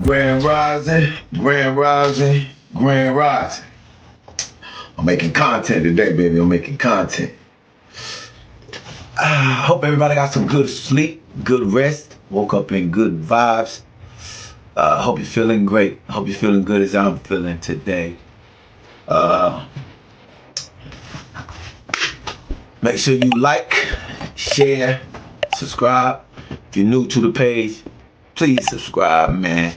Grand Rising, Grand Rising, Grand Rising. I'm making content today, baby. I'm making content. I hope everybody got some good sleep, good rest, woke up in good vibes. Hope you're feeling great. Hope you're feeling good as I'm feeling today. Make sure you like, share, subscribe. If you're new to the page, please subscribe, man.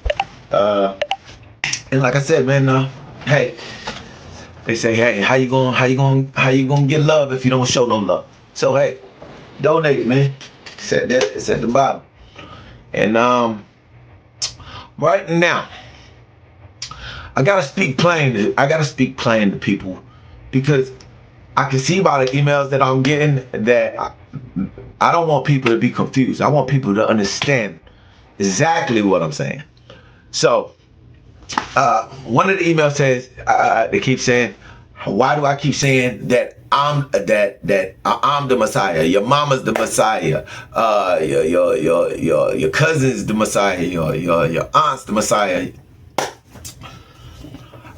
And like I said, man, hey, they say, hey, how you gonna get love if you don't show no love? So hey, donate, man. It's at the bottom. And right now, I gotta speak plain to people, because I can see by the emails that I'm getting that I don't want people to be confused. I want people to understand exactly what I'm saying. So, one of the emails says, they keep saying, why do I keep saying that I'm the Messiah? Your mama's the Messiah. Your cousin's the Messiah. Your aunt's the Messiah.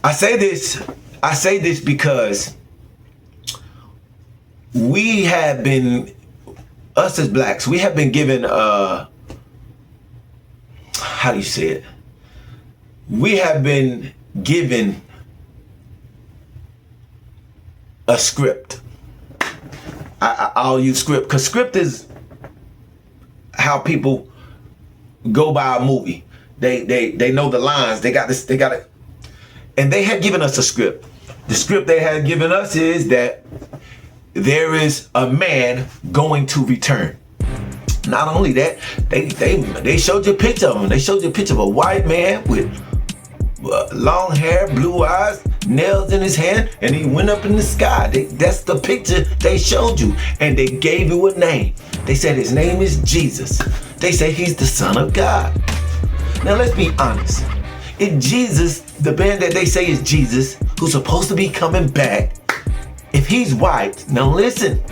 I say this because us as blacks, we have been given how do you say it? We have been given a script. I'll use script because script is how people go by a movie. They know the lines. They got it. And they had given us a script. The script they had given us is that there is a man going to return. Not only that, they showed you a picture of him. They showed you a picture of a white man with long hair, blue eyes, nails in his hand, and he went up in the sky. That's the picture they showed you. And they gave you a name. They said his name is Jesus. They say he's the Son of God. Now let's be honest. If Jesus, the man that they say is Jesus, who's supposed to be coming back, if he's white, now listen,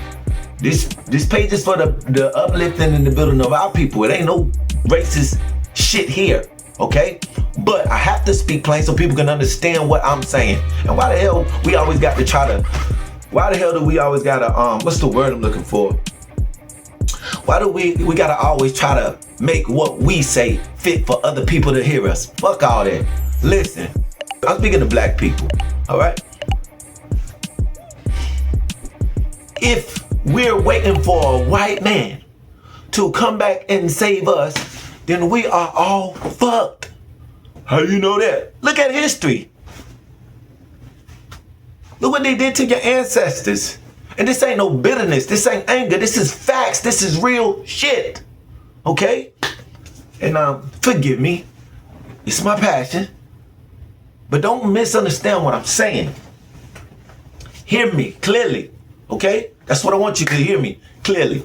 this page is for the uplifting and the building of our people. It ain't no racist shit here, okay? But I have to speak plain so people can understand what I'm saying. And why the hell do we always gotta, what's the word I'm looking for? Why do we gotta always try to make what we say fit for other people to hear us? Fuck all that. Listen, I'm speaking to black people, all right? If we're waiting for a white man to come back and save us, then we are all fucked. How do you know that? Look at history. Look what they did to your ancestors. And this ain't no bitterness. This ain't anger. This is facts. This is real shit. Okay? And forgive me. It's my passion. But don't misunderstand what I'm saying. Hear me clearly. Okay? That's what I want you to hear me clearly.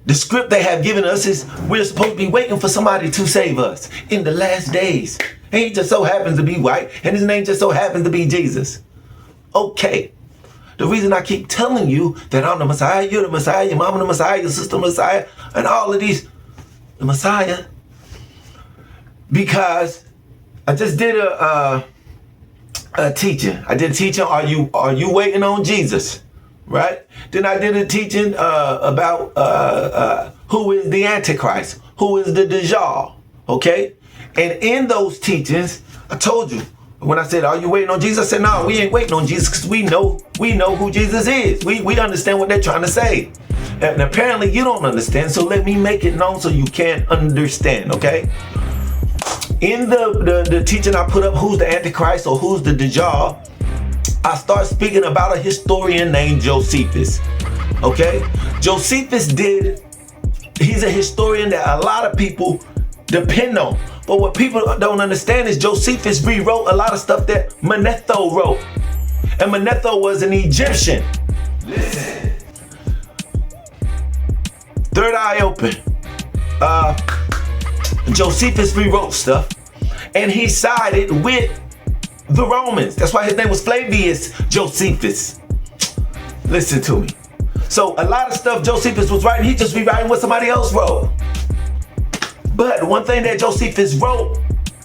The script they have given us is we're supposed to be waiting for somebody to save us in the last days. And he just so happens to be white, and his name just so happens to be Jesus. Okay. The reason I keep telling you that I'm the Messiah, you're the Messiah, your mama the Messiah, your sister the Messiah, and all of these, the Messiah, because I just did a teaching. I did a teaching, are you waiting on Jesus? Right? Then I did a teaching about who is the Antichrist, who is the Dajjal, okay? And in those teachings, I told you, when I said, are you waiting on Jesus? I said, no, we ain't waiting on Jesus because we know who Jesus is. We understand what they're trying to say. And apparently you don't understand, so let me make it known so you can understand, okay? In the teaching I put up, who's the Antichrist or who's the Dajjal, I start speaking about a historian named Josephus, okay? Josephus he's a historian that a lot of people depend on. But what people don't understand is Josephus rewrote a lot of stuff that Manetho wrote. And Manetho was an Egyptian. Listen. Third eye open. Josephus rewrote stuff. And he sided with the Romans. That's why his name was Flavius Josephus. Listen to me. So a lot of stuff Josephus was writing, he just rewriting what somebody else wrote. But one thing that Josephus wrote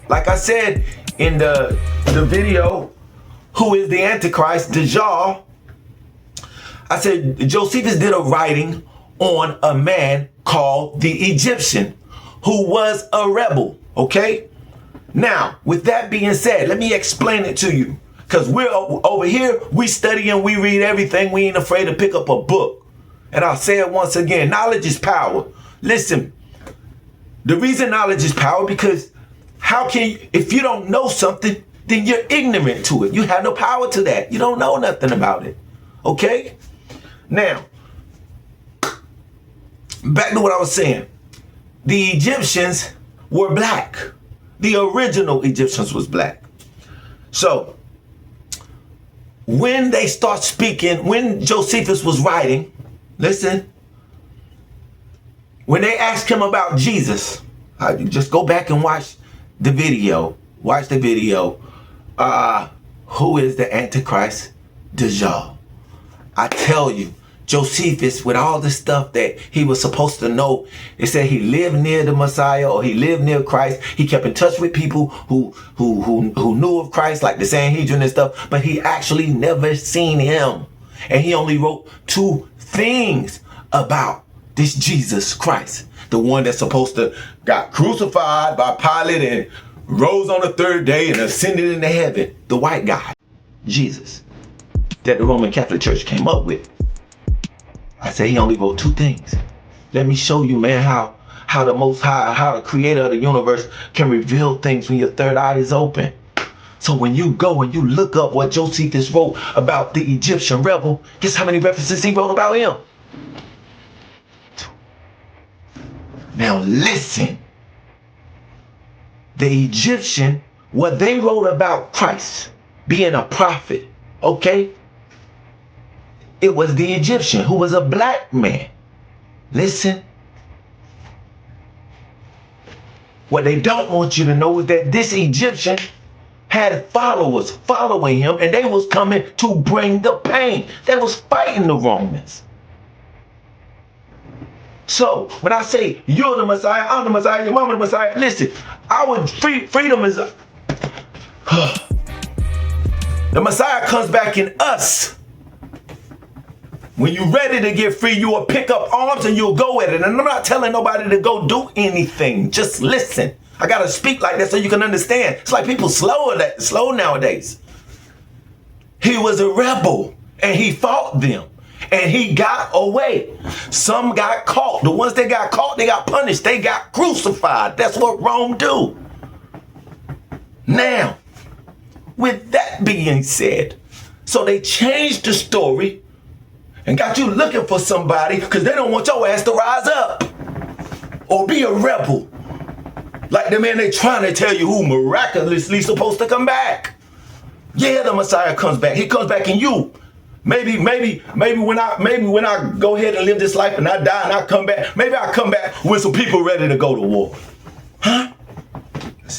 Like I said in the video, who is the Antichrist, Dajjal, I said Josephus did a writing on a man called the Egyptian, who was a rebel, okay? Now, with that being said, let me explain it to you. Because we're over here, we study and we read everything. We ain't afraid to pick up a book. And I'll say it once again, knowledge is power. Listen, the reason knowledge is power, because how can you, if you don't know something, then you're ignorant to it. You have no power to that. You don't know nothing about it, okay? Now, back to what I was saying. The Egyptians were black. The original Egyptians was black. So, when they start speaking, when Josephus was writing, listen, when they asked him about Jesus, just go back and watch the video. Watch the video. Who is the Antichrist? Dajjal. I tell you, Josephus, with all the stuff that he was supposed to know, it said he lived near the Messiah, or he lived near Christ. He kept in touch with people who knew of Christ, like the Sanhedrin and stuff, but he actually never seen him. And he only wrote 2 things about this Jesus Christ, the one that's supposed to got crucified by Pilate and rose on the 3rd day and ascended into heaven. The white guy, Jesus, that the Roman Catholic Church came up with. I say he only wrote 2 things. Let me show you, man, how the Most High, how the creator of the universe can reveal things when your third eye is open. So when you go and you look up what Josephus wrote about the Egyptian rebel, guess how many references he wrote about him? 2. Now listen. The Egyptian, what they wrote about Christ being a prophet, okay? It was the Egyptian who was a black man. Listen. What they don't want you to know is that this Egyptian had followers following him, and they was coming to bring the pain. They was fighting the Romans. So when I say you're the Messiah, I'm the Messiah, your mama the Messiah, listen, our freedom is the Messiah comes back in us. When you're ready to get free, you will pick up arms and you'll go at it. And I'm not telling nobody to go do anything. Just listen. I got to speak like that so you can understand. It's like people slow nowadays. He was a rebel and he fought them and he got away. Some got caught. The ones that got caught, they got punished. They got crucified. That's what Rome do. Now, with that being said, so they changed the story and got you looking for somebody because they don't want your ass to rise up or be a rebel. Like the man they trying to tell you who miraculously supposed to come back. Yeah, the Messiah comes back. He comes back in you. Maybe when I go ahead and live this life and I die and I come back, maybe I come back with some people ready to go to war. Huh?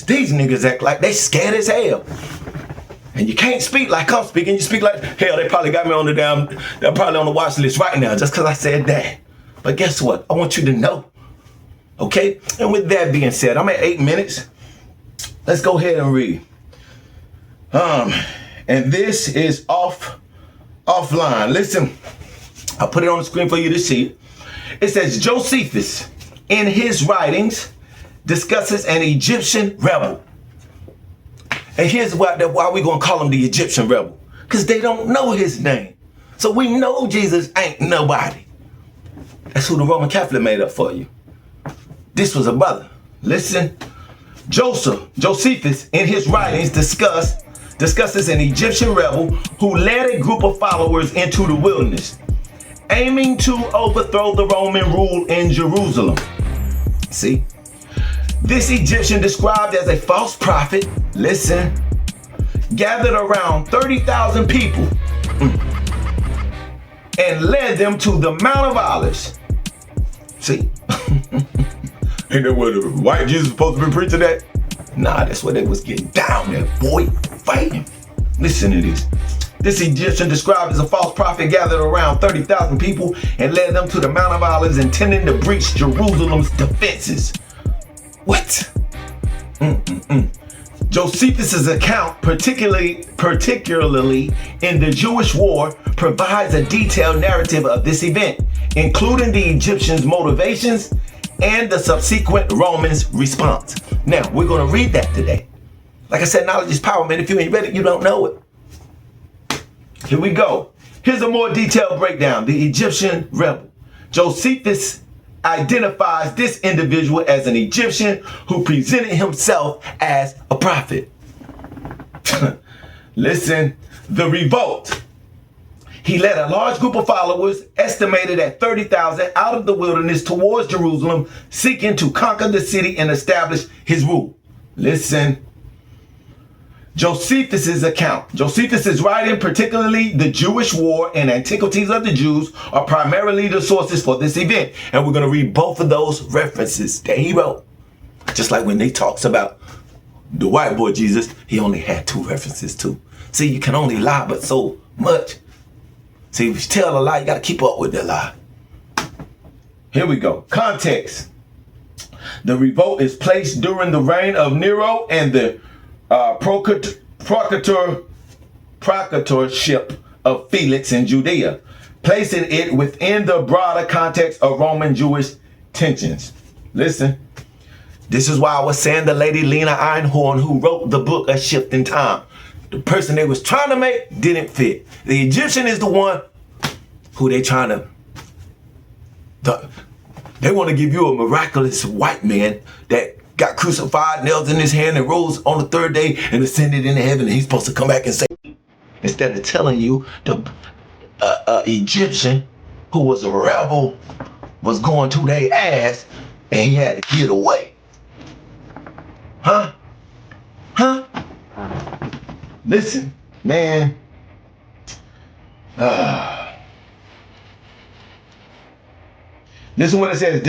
These niggas act like they scared as hell. And you can't speak like I'm speaking. You speak like, hell, they probably got me on they're probably on the watch list right now just because I said that. But guess what? I want you to know. Okay? And with that being said, I'm at 8 minutes. Let's go ahead and read. And this is offline. Listen, I'll put it on the screen for you to see it. It says Josephus, in his writings, discusses an Egyptian rebel. And here's why we're going to call him the Egyptian rebel. Because they don't know his name. So we know Jesus ain't nobody. That's who the Roman Catholic made up for you. This was a brother. Listen. Josephus, in his writings, discusses an Egyptian rebel who led a group of followers into the wilderness, aiming to overthrow the Roman rule in Jerusalem. See? This Egyptian, described as a false prophet, listen, gathered around 30,000 people and led them to the Mount of Olives. See? Ain't that where the white Jesus supposed to be preaching at? Nah, that's where they was getting down there, boy, fighting. Listen to this. This Egyptian, described as a false prophet, gathered around 30,000 people and led them to the Mount of Olives, intending to breach Jerusalem's defenses. What? Josephus's account, particularly in the Jewish war, provides a detailed narrative of this event, including the Egyptians' motivations and the subsequent Romans' response. Now, we're going to read that today. Like I said, knowledge is power, man. If you ain't read it, you don't know it. Here we go. Here's a more detailed breakdown. The Egyptian rebel. Josephus identifies this individual as an Egyptian who presented himself as a prophet. Listen, the revolt. He led a large group of followers, estimated at 30,000, out of the wilderness towards Jerusalem, seeking to conquer the city and establish his rule. Listen. Josephus's account. Josephus's writing, particularly the Jewish war and antiquities of the Jews, are primarily the sources for this event. And we're going to read both of those references that he wrote. Just like when he talks about the white boy Jesus, he only had 2 references too. See, you can only lie but so much. See, if you tell a lie, you got to keep up with that lie. Here we go. Context. The revolt is placed during the reign of Nero and the procuratorship of Felix in Judea, placing it within the broader context of Roman-Jewish tensions. Listen, this is why I was saying the lady Lena Einhorn, who wrote the book A Shift in Time, the person they was trying to make didn't fit. The Egyptian is the one who they trying to, they want to give you a miraculous white man that got crucified, nails in his hand, and rose on the 3rd day and ascended into heaven, and he's supposed to come back and say, instead of telling you the Egyptian who was a rebel was going to their ass and he had to get away. Huh? Listen, man. This is what it says,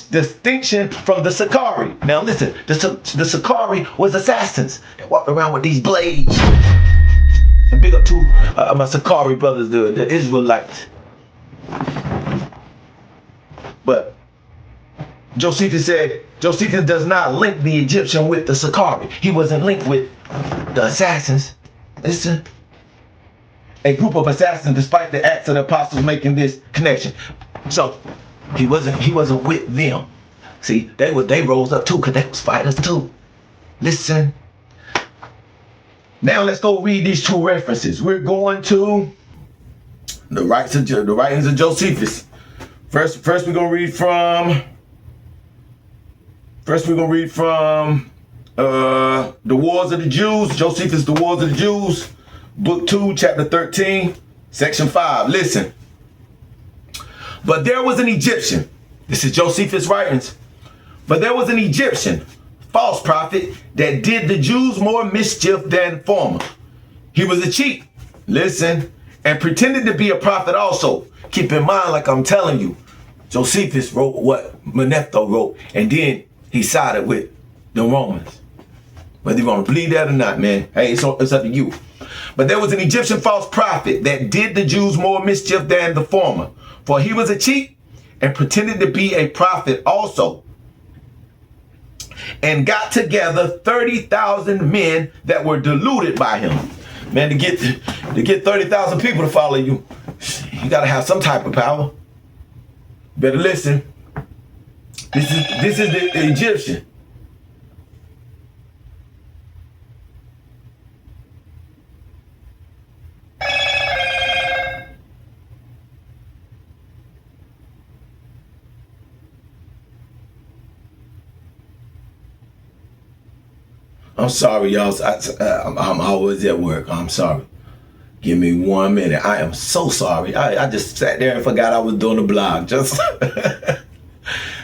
distinction from the Sicarii. Now listen, the Sicarii was assassins that walked around with these blades. And big up to my Sicarii brothers, the Israelites. But Josephus does not link the Egyptian with the Sicarii. He wasn't linked with the assassins. Listen, a group of assassins, despite the Acts of the Apostles making this connection. So, he wasn't with them. See, they rose up too, because they was fighters too. Listen. Now let's go read these 2 references. We're going to the writings of Josephus. First we're gonna read from the Wars of the Jews. Josephus, The Wars of the Jews, Book 2, Chapter 13, Section 5. Listen. But there was an Egyptian. This is Josephus' writings. But there was an Egyptian, false prophet, that did the Jews more mischief than former. He was a cheat. Listen. And pretended to be a prophet also. Keep in mind, like I'm telling you, Josephus wrote what Manetho wrote, and then he sided with the Romans. Whether you want to believe that or not, man, hey, it's up to you. But there was an Egyptian false prophet that did the Jews more mischief than the former. For he was a cheat and pretended to be a prophet also, and got together 30,000 men that were deluded by him. Man, to get 30,000 people to follow you, you gotta have some type of power. Better listen. This is the Egyptian. I'm sorry, y'all. I'm always at work. I'm sorry. Give me 1 minute. I am so sorry. I just sat there and forgot I was doing a blog. Just hey,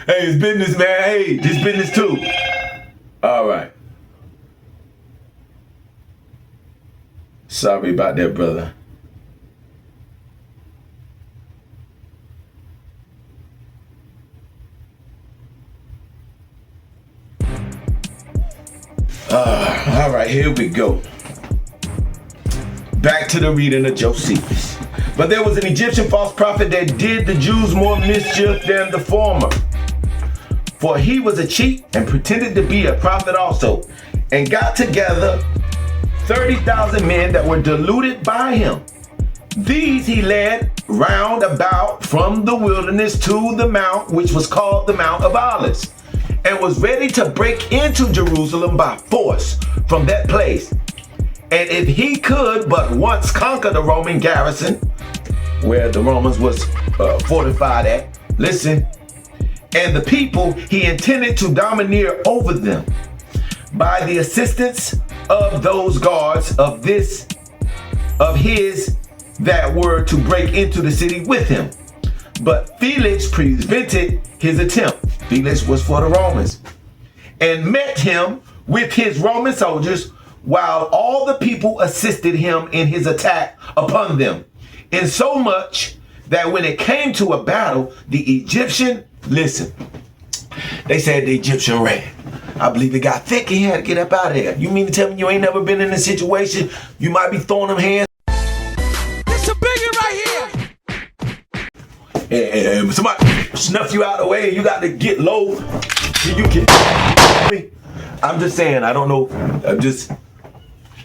it's business, man. Hey, this business too. All right. Sorry about that, brother. All right, here we go. Back to the reading of Josephus. But there was an Egyptian false prophet that did the Jews more mischief than the former. For he was a cheat and pretended to be a prophet also, and got together 30,000 men that were deluded by him. These he led round about from the wilderness to the mount, which was called the Mount of Olives, and was ready to break into Jerusalem by force from that place. And if he could but once conquer the Roman garrison, where the Romans was fortified at, listen, and the people, he intended to domineer over them by the assistance of those guards of his that were to break into the city with him. But Felix prevented his attempt. Felix was for the Romans, and met him with his Roman soldiers, while all the people assisted him in his attack upon them, insomuch that when it came to a battle, the Egyptian, listen, they said the Egyptian ran. I believe it got thick and he had to get up out of there. You mean to tell me you ain't never been in a situation you might be throwing them hands? It's a bigot right here. And somebody snuff you out of the way and you got to get low so you can. I'm just saying, I don't know.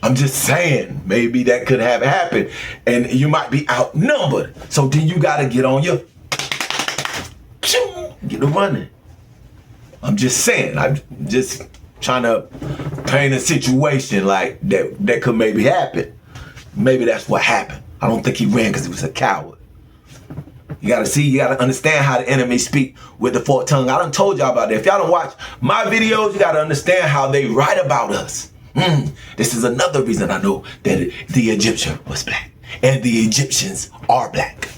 I'm just saying, maybe that could have happened and you might be outnumbered. So then you got to get on your, get to running. I'm just saying, I'm just trying to paint a situation like that could maybe happen. Maybe that's what happened. I don't think he ran because he was a coward. You gotta see, you gotta understand how the enemy speak with the forked tongue. I done told y'all about that. If y'all don't watch my videos, you gotta understand how they write about us. This is another reason I know that the Egyptian was black. And the Egyptians are black.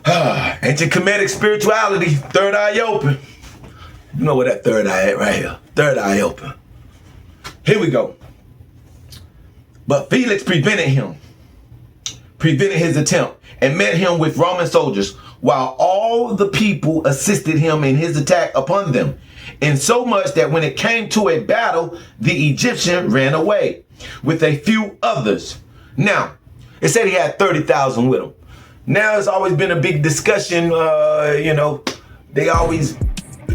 Ancient Kemetic spirituality, third eye open. You know where that third eye at right here. Third eye open. Here we go. But Felix prevented his attempt, and met him with Roman soldiers, while all the people assisted him in his attack upon them, insomuch that when it came to a battle, the Egyptian ran away with a few others. Now, it said he had 30,000 with him. Now, it's always been a big discussion, they always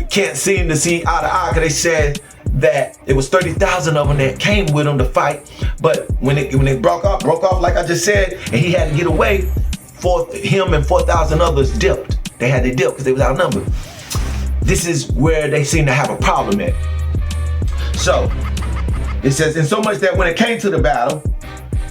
can't seem to see eye to eye, because they said that it was 30,000 of them that came with him to fight, but when it broke off like I just said, and he had to get away, him and 4,000 others dipped. They had to dip because they was outnumbered. This is where they seem to have a problem at. So it says, in so much that when it came to the battle,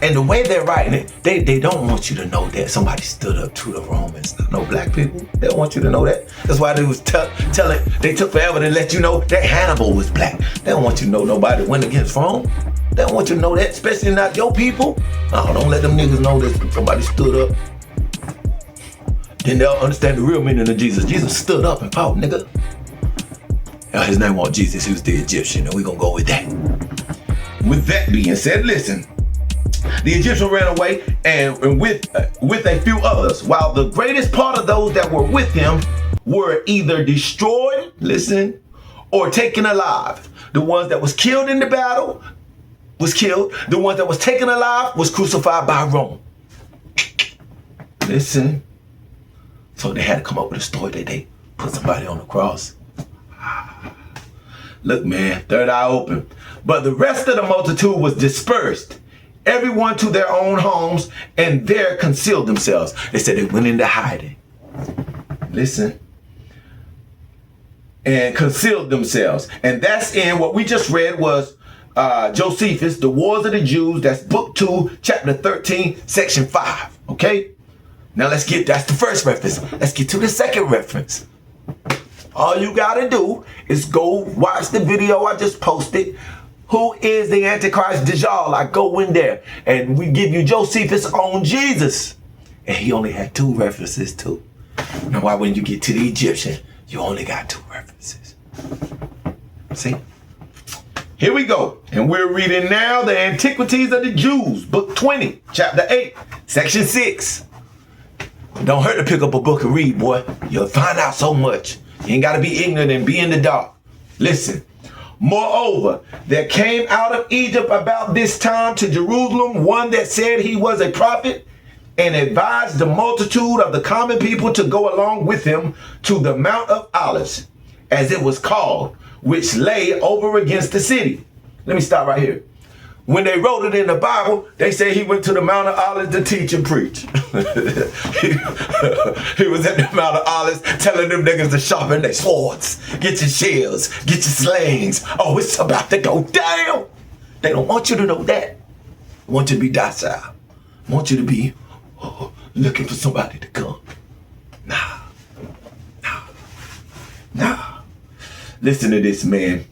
and the way they're writing it, they don't want you to know that somebody stood up to the Romans. No black people. They don't want you to know that. That's why they was telling. They took forever to let you know that Hannibal was black. They don't want you to know nobody went against Rome. They don't want you to know that, especially not your people. No, don't let them niggas know that somebody stood up. Then they'll understand the real meaning of Jesus. Jesus stood up and fought, nigga. Now, his name wasn't Jesus. He was the Egyptian, and we're gonna go with that. With that being said, listen. The Egyptian ran away and with a few others, while the greatest part of those that were with him were either destroyed, listen, or taken alive. The ones that was killed in the battle was killed. The ones that was taken alive was crucified by Rome. Listen. So they had to come up with a story that they put somebody on the cross. Look, man, third eye open. But the rest of the multitude was dispersed, everyone to their own homes, and there concealed themselves. They said they went into hiding. Listen. And concealed themselves. And that's in what we just read was Josephus, The Wars of the Jews. That's book 2, chapter 13, section 5. Okay? Now that's the first reference. Let's get to the second reference. All you gotta do is go watch the video I just posted. Who is the Antichrist Dajjal? I go in there and we give you Josephus on Jesus. And he only had 2 references too. Now why when you get to the Egyptian, you only got 2 references? See? Here we go. And we're reading now the Antiquities of the Jews, book 20, chapter 8, section 6. Don't hurt to pick up a book and read, boy. You'll find out so much. You ain't gotta be ignorant and be in the dark. Listen. Moreover, there came out of Egypt about this time to Jerusalem one that said he was a prophet, and advised the multitude of the common people to go along with him to the Mount of Olives, as it was called, which lay over against the city. Let me stop right here. When they wrote it in the Bible, they say he went to the Mount of Olives to teach and preach. He was at the Mount of Olives telling them niggas to sharpen their swords, get your shields, get your slings. Oh, it's about to go down. They don't want you to know that. They want you to be docile. I want you to be looking for somebody to come. Nah. Listen to this, man.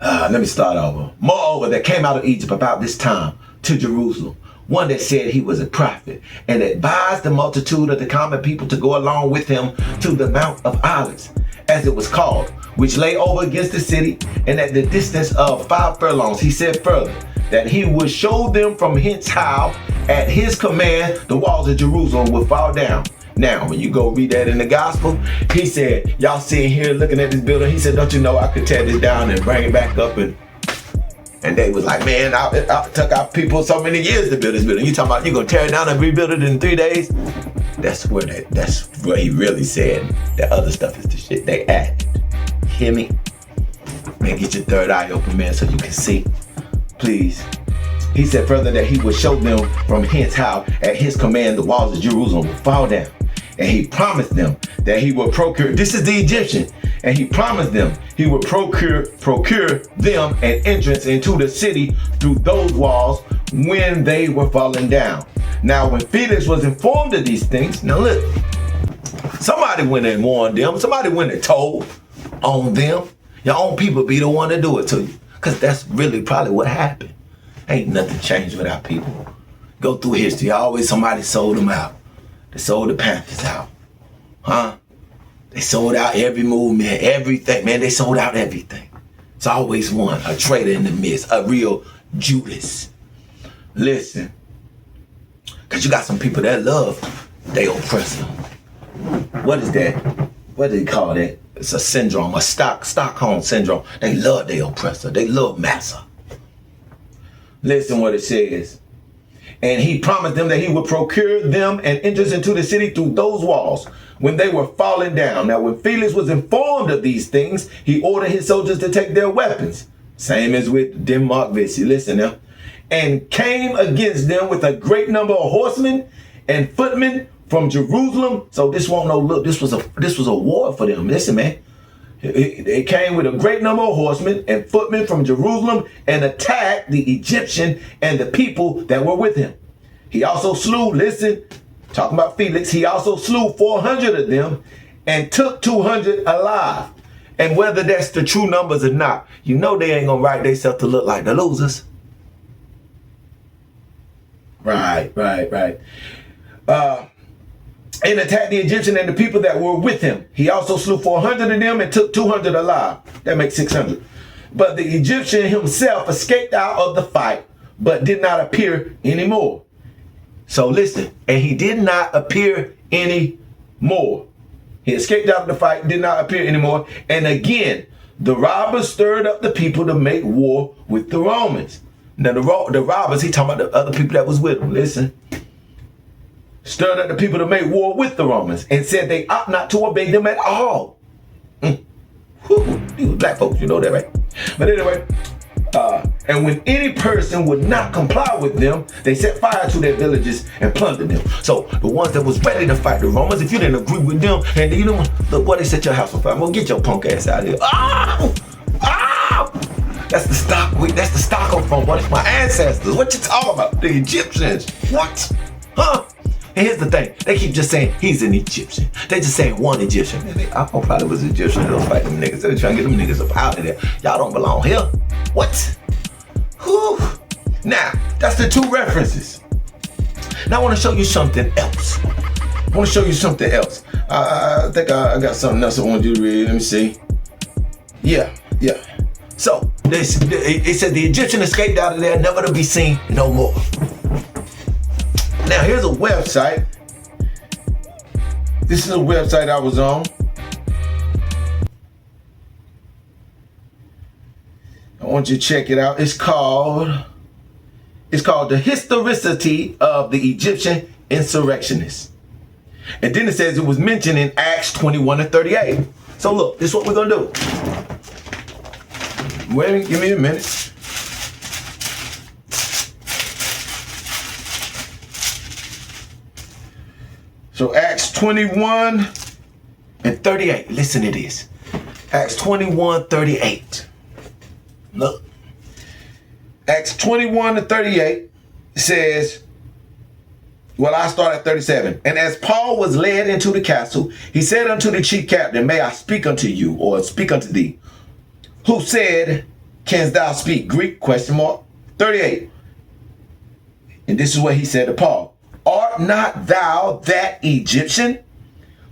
Let me start over. Moreover, there came out of Egypt about this time to Jerusalem one that said he was a prophet and advised the multitude of the common people to go along with him to the Mount of Olives, as it was called, which lay over against the city and at the distance of 5 furlongs. He said further that he would show them from hence how at his command the walls of Jerusalem would fall down. Now, when you go read that in the gospel, he said, y'all sitting here looking at this building. He said, don't you know I could tear this down and bring it back up? And they was like, man, I took our people so many years to build this building. You talking about you gonna tear it down and rebuild it in 3 days? That's where he really said that other stuff is the shit they added. Hear me? Man, get your third eye open, man, so you can see. Please. He said further that he would show them from hence how at his command the walls of Jerusalem would fall down. And he promised them that he would procure, this is the Egyptian, and he promised them he would procure them an entrance into the city through those walls when they were falling down. Now when Felix was informed of these things, now look, somebody went and warned them, somebody went and told on them. Your own people be the one to do it to you. Because that's really probably what happened. Ain't nothing changed with our people. Go through history, always somebody sold them out. They sold the Panthers out. They sold out every movement, everything. Man, they sold out everything. It's always one, a traitor in the midst, a real Judas. Listen, because you got some people that love their oppressor. What is that? What do they call that? It's a syndrome, a Stockholm syndrome. They love their oppressor. They love massa. Listen what it says. And he promised them that he would procure them an entrance into the city through those walls when they were falling down. Now, when Felix was informed of these things, he ordered his soldiers to take their weapons. Same as with Denmark Vesey. Listen now. And came against them with a great number of horsemen and footmen from Jerusalem. So this won't no look. This was a war for them. Listen, man. They came with a great number of horsemen and footmen from Jerusalem and attacked the Egyptian and the people that were with him. He also slew, listen, talking about Felix, he also slew 400 of them and took 200 alive. And whether that's the true numbers or not, you know they ain't gonna write themselves to look like the losers. Right. And attacked the Egyptian and the people that were with him. He also slew 400 of them and took 200 alive. That makes 600. But the Egyptian himself escaped out of the fight, but did not appear anymore. So listen, and he did not appear anymore. He escaped out of the fight, did not appear anymore. And again, the robbers stirred up the people to make war with the Romans. Now the robbers, he talking about the other people that was with him. Listen. Stirred up the people to make war with the Romans and said they ought not to obey them at all. These black folks, you know that, right? But anyway, and when any person would not comply with them, they set fire to their villages and plundered them. So the ones that was ready to fight the Romans, if you didn't agree with them, and you know, look, boy, they set your house on fire. Well, get your punk ass out of here. That's the stock. That's the Stockholm, boy. That's my ancestors. What you talking about? The Egyptians. What? And here's the thing, they keep just saying he's an Egyptian. They just saying one Egyptian. I probably was Egyptian. They don't fight them niggas. They're trying to get them niggas up out of there. Y'all don't belong here. What? Whew. Now, that's the two references. Now I want to show you something else. I think I got something else I want you to read. Let me see. Yeah. So, it said the Egyptian escaped out of there, never to be seen no more. Now, here's a website. This is a website I was on. I want you to check it out. It's called The Historicity of the Egyptian Insurrectionists. And then it says it was mentioned in Acts 21 and 38. So look, this is what we're going to do. Wait, give me a minute. So Acts 21 and 38. Listen to this. Acts 21:38. Look. Acts 21 and 38 says, well, I start at 37. And as Paul was led into the castle, he said unto the chief captain, may I speak unto you, or speak unto thee? Who said, canst thou speak Greek? Question mark. 38. And this is what he said to Paul. Art not thou that Egyptian,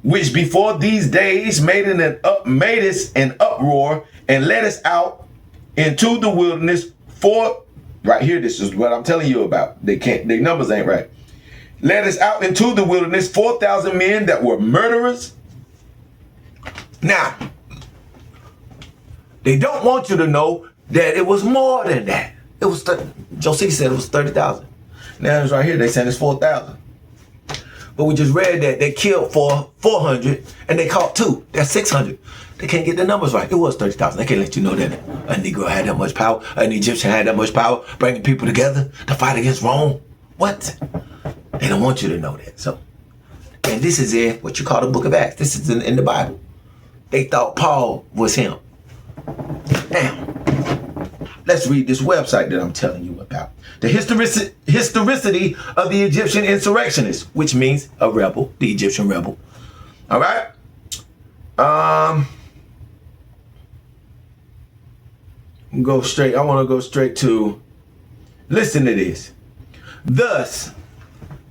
which before these days madest an uproar and led us out into the wilderness for, right here, this is what I'm telling you about. Their numbers ain't right. Led us out into the wilderness, 4,000 men that were murderers. Now, they don't want you to know that it was more than that. It was, Josie said it was 30,000. Now it's right here, they saying it's 4,000. But we just read that they killed 400 and they caught 2. That's 600. They can't get the numbers right. It was 30,000. They can't let you know that a Negro had that much power, an Egyptian had that much power, bringing people together to fight against Rome. What? They don't want you to know that. So, and this is in what you call the book of Acts. This is in the Bible. They thought Paul was him. Now, let's read this website that I'm telling you about. The historicity of the Egyptian insurrectionists, which means a rebel, the Egyptian rebel. All right. Go straight. I want to go straight to, listen to this. Thus,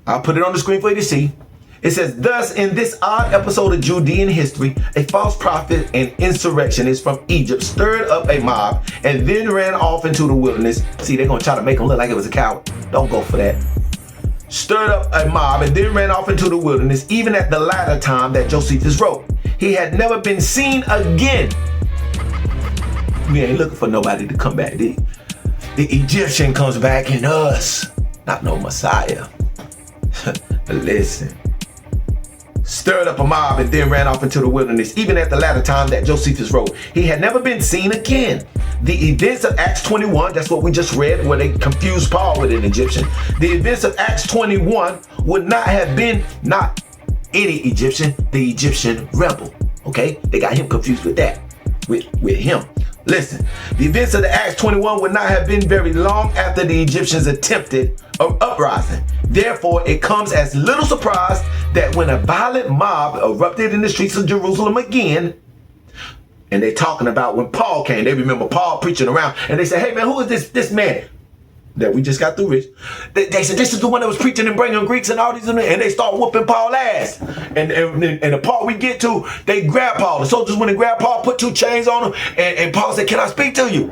I'll put it on the screen for you to see. It says, thus, in this odd episode of Judean history, a false prophet and insurrectionist from Egypt stirred up a mob and then ran off into the wilderness. See, they're going to try to make him look like it was a coward. Don't go for that. Stirred up a mob and then ran off into the wilderness, even at the latter time that Josephus wrote. He had never been seen again. We ain't looking for nobody to come back. The Egyptian comes back in us, not no Messiah. Listen. Stirred up a mob and then ran off into the wilderness, even at the latter time that Josephus wrote. He had never been seen again. The events of Acts 21, that's what we just read, where they confused Paul with an Egyptian. The events of Acts 21 would not have been not any Egyptian, the Egyptian rebel. Okay? They got him confused with that, with him. Listen, the events of the Acts 21 would not have been very long after the Egyptians attempted an uprising. Therefore, it comes as little surprise that when a violent mob erupted in the streets of Jerusalem again, and they're talking about when Paul came, they remember Paul preaching around, and they say, hey man, who is this man that we just got through with? They said, this is the one that was preaching and bringing Greeks and all these, and they start whooping Paul's ass. And the part we get to, they grab Paul. The soldiers, when they grab Paul, put 2 chains on him, and Paul said, can I speak to you?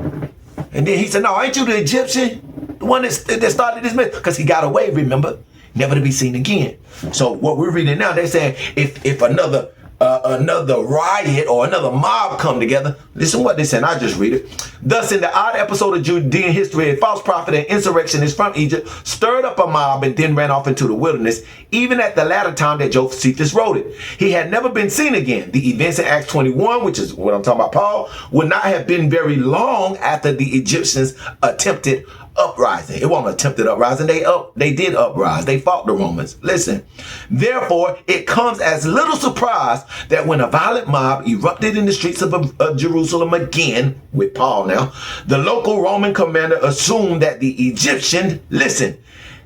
And then he said, no, ain't you the Egyptian? The one that started this mess? Because he got away, remember? Never to be seen again. So what we're reading now, they're saying, if another riot or another mob come together, listen what they said. I just read it. Thus, in the odd episode of Judean history, a false prophet and insurrectionist from Egypt stirred up a mob and then ran off into the wilderness, even at the latter time that Josephus wrote it. He had never been seen again. The events in Acts 21, which is what I'm talking about, Paul, would not have been very long after the Egyptians attempted uprising. It wasn't an attempted uprising. They did uprise. They fought the Romans. Listen. Therefore, it comes as little surprise that when a violent mob erupted in the streets of Jerusalem again, with Paul now, the local Roman commander assumed that the Egyptian, listen,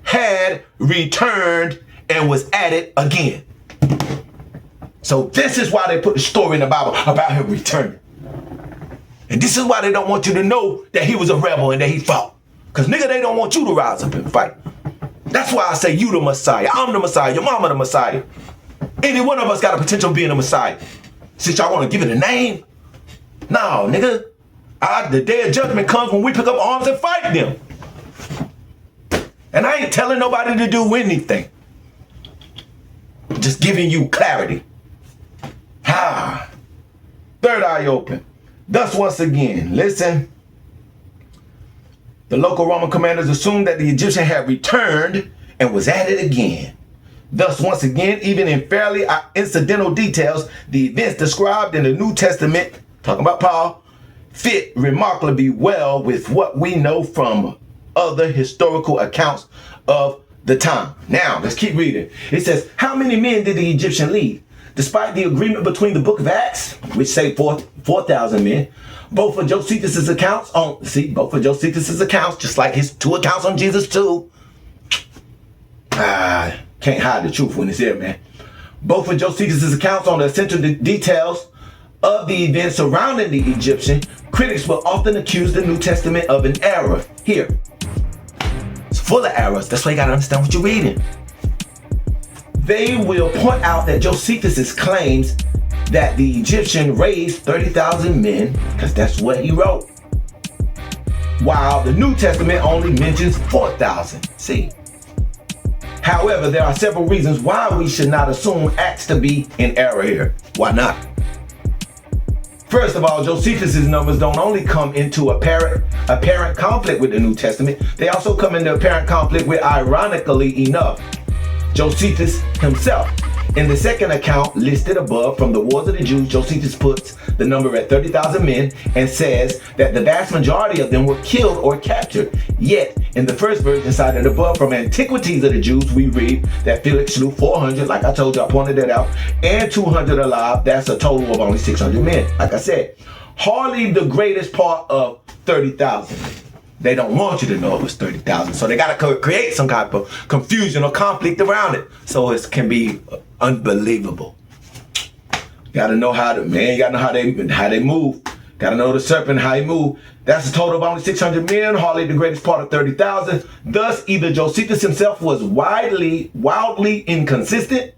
had returned and was at it again. So this is why they put the story in the Bible about him returning. And this is why they don't want you to know that he was a rebel and that he fought. Because nigga, they don't want you to rise up and fight. That's why I say you the Messiah. I'm the Messiah. Your mama the Messiah. Any one of us got a potential of being a Messiah. Since y'all want to give it a name? No, nigga. The day of judgment comes when we pick up arms and fight them. And I ain't telling nobody to do anything. Just giving you clarity. Third eye open. Thus once again, listen. The local Roman commanders assumed that the Egyptian had returned and was at it again. Thus, once again, even in fairly incidental details, the events described in the New Testament, talking about Paul, fit remarkably well with what we know from other historical accounts of the time. Now, let's keep reading. It says, how many men did the Egyptian lead? Despite the agreement between the book of Acts, which say 4,000 men, both of Josephus' accounts just like his 2 accounts on Jesus too. Can't hide the truth when it's there, man. Both of Josephus' accounts on the essential details of the events surrounding the Egyptian, critics will often accuse the New Testament of an error. Here, it's full of errors. That's why you gotta understand what you're reading. They will point out that Josephus' claims that the Egyptian raised 30,000 men, because that's what he wrote, while the New Testament only mentions 4,000. See? However, there are several reasons why we should not assume Acts to be in error here. Why not? First of all, Josephus' numbers don't only come into apparent conflict with the New Testament, they also come into apparent conflict with, ironically enough, Josephus himself. In the second account listed above from the Wars of the Jews, Josephus puts the number at 30,000 men and says that the vast majority of them were killed or captured. Yet, in the first version cited above from Antiquities of the Jews, we read that Felix slew 400, like I told you, I pointed that out, and 200 alive. That's a total of only 600 men. Like I said, hardly the greatest part of 30,000. They don't want you to know it was 30,000. So they got to create some kind of confusion or conflict around it. So it can be unbelievable. You got to know how to, man, you got to know how they move. Got to know the serpent, how he move. That's a total of only 600 men, hardly the greatest part of 30,000. Thus, either Josephus himself was wildly inconsistent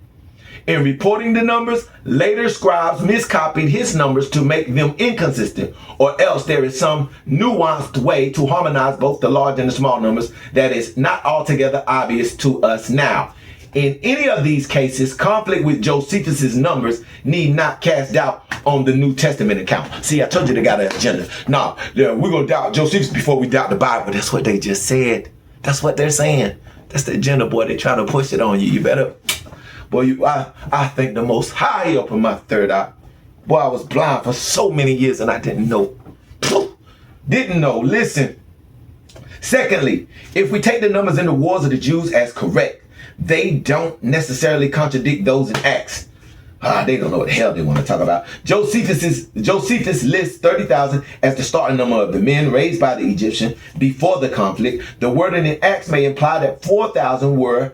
in reporting the numbers, later scribes miscopied his numbers to make them inconsistent, or else there is some nuanced way to harmonize both the large and the small numbers that is not altogether obvious to us now. In any of these cases, conflict with Josephus' numbers need not cast doubt on the New Testament account. See, I told you they got an agenda. Nah, we're going to doubt Josephus before we doubt the Bible. That's what they just said. That's what they're saying. That's the agenda, boy. They're trying to push it on you. You better... Boy, I thank the Most High opened my third eye. Boy, I was blind for so many years and I didn't know. Didn't know. Listen. Secondly, if we take the numbers in the Wars of the Jews as correct, they don't necessarily contradict those in Acts. They don't know what the hell they want to talk about. Josephus lists 30,000 as the starting number of the men raised by the Egyptian before the conflict. The wording in Acts may imply that 4,000 were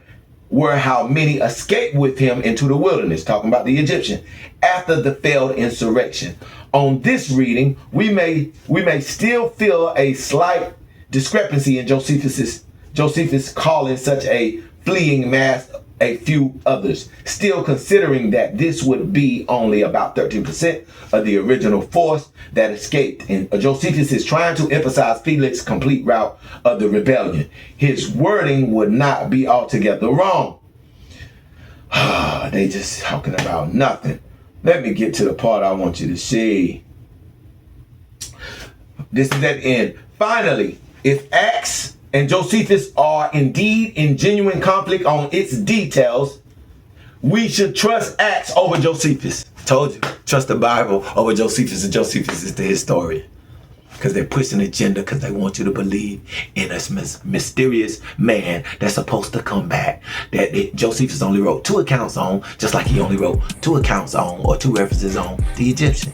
how many escaped with him into the wilderness, talking about the Egyptian, after the failed insurrection. On this reading, we may still feel a slight discrepancy in Josephus calling such a fleeing mass a few others, still considering that this would be only about 13% of the original force that escaped. And Josephus is trying to emphasize Felix's complete route of the rebellion. His wording would not be altogether wrong. They just talking about nothing. Let me get to the part I want you to see. This is at the end. Finally, if Acts and Josephus are indeed in genuine conflict on its details, we should trust Acts over Josephus. Told you, trust the Bible over Josephus, and Josephus is the historian. Because they're pushing an agenda because they want you to believe in a mysterious man that's supposed to come back. That Josephus only wrote 2 accounts on, just like he only wrote 2 accounts on, or 2 references on the Egyptian.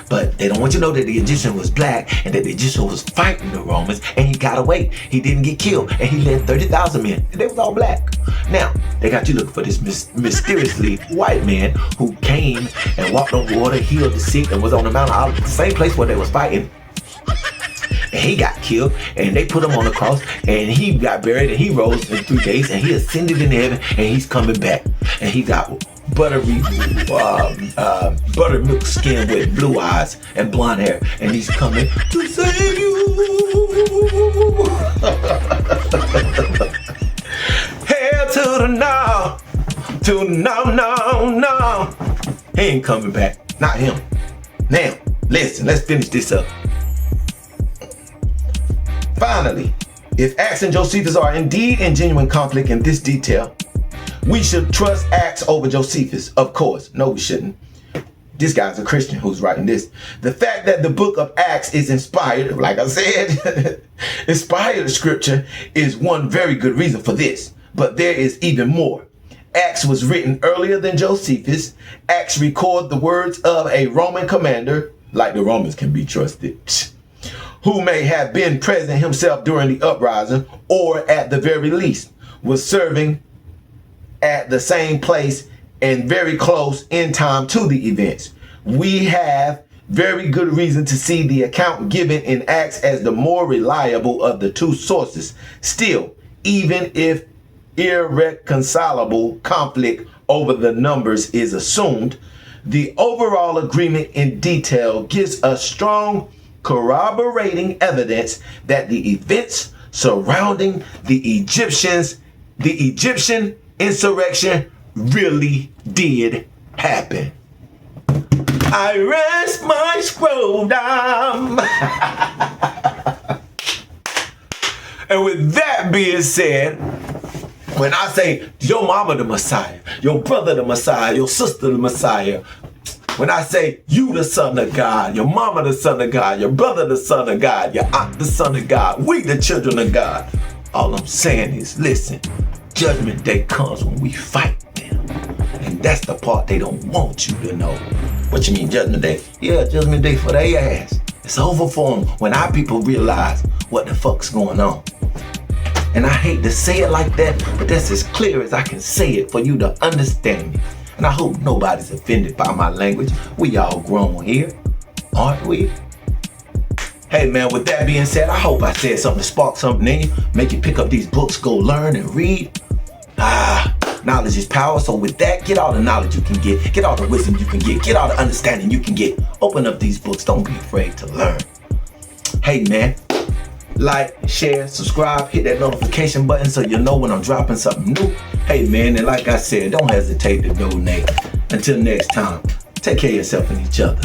But they don't want you to know that the Egyptian was black and that the Egyptian was fighting the Romans and he got away. He didn't get killed and he led 30,000 men and they was all black. Now, they got you looking for this mysteriously white man who came and walked on water, healed the sick, and was on the Mount of Olives, the same place where they was fighting. And he got killed and they put him on the cross and he got buried and he rose in 3 days and he ascended into heaven and he's coming back. And he got buttermilk skin with blue eyes and blonde hair, and he's coming to save you. Hail to the now, to no. He ain't coming back, not him. Now, listen, let's finish this up. Finally, if Acts and Josephus are indeed in genuine conflict in this detail, we should trust Acts over Josephus, of course. No, we shouldn't. This guy's a Christian who's writing this. The fact that the book of Acts is inspired, like I said, inspired scripture is one very good reason for this. But there is even more. Acts was written earlier than Josephus. Acts record the words of a Roman commander, like the Romans can be trusted, who may have been present himself during the uprising, or at the very least was serving at the same place and very close in time to the events. We have very good reason to see the account given in Acts as the more reliable of the two sources. Still, even if irreconcilable conflict over the numbers is assumed, the overall agreement in detail gives us strong corroborating evidence that the events surrounding the Egyptian insurrection really did happen. I rest my scrotum. And with that being said, when I say your mama the Messiah, your brother the Messiah, your sister the Messiah, when I say you the son of God, your mama the son of God, your brother the son of God, your aunt the son of God, we the children of God, all I'm saying is, listen, judgment day comes when we fight them. And that's the part they don't want you to know. What you mean judgment day? Yeah, judgment day for their ass. It's over for them when our people realize what the fuck's going on. And I hate to say it like that, but that's as clear as I can say it for you to understand me. And I hope nobody's offended by my language. We all grown here, aren't we? Hey man, with that being said, I hope I said something to spark something in you, make you pick up these books, go learn and read. Knowledge is power, so with that, get all the knowledge you can get all the wisdom you can get all the understanding you can get. Open up these books, don't be afraid to learn. Hey man, like, share, subscribe, hit that notification button so you know when I'm dropping something new. Hey man, and like I said, don't hesitate to donate. Until next time, take care of yourself and each other.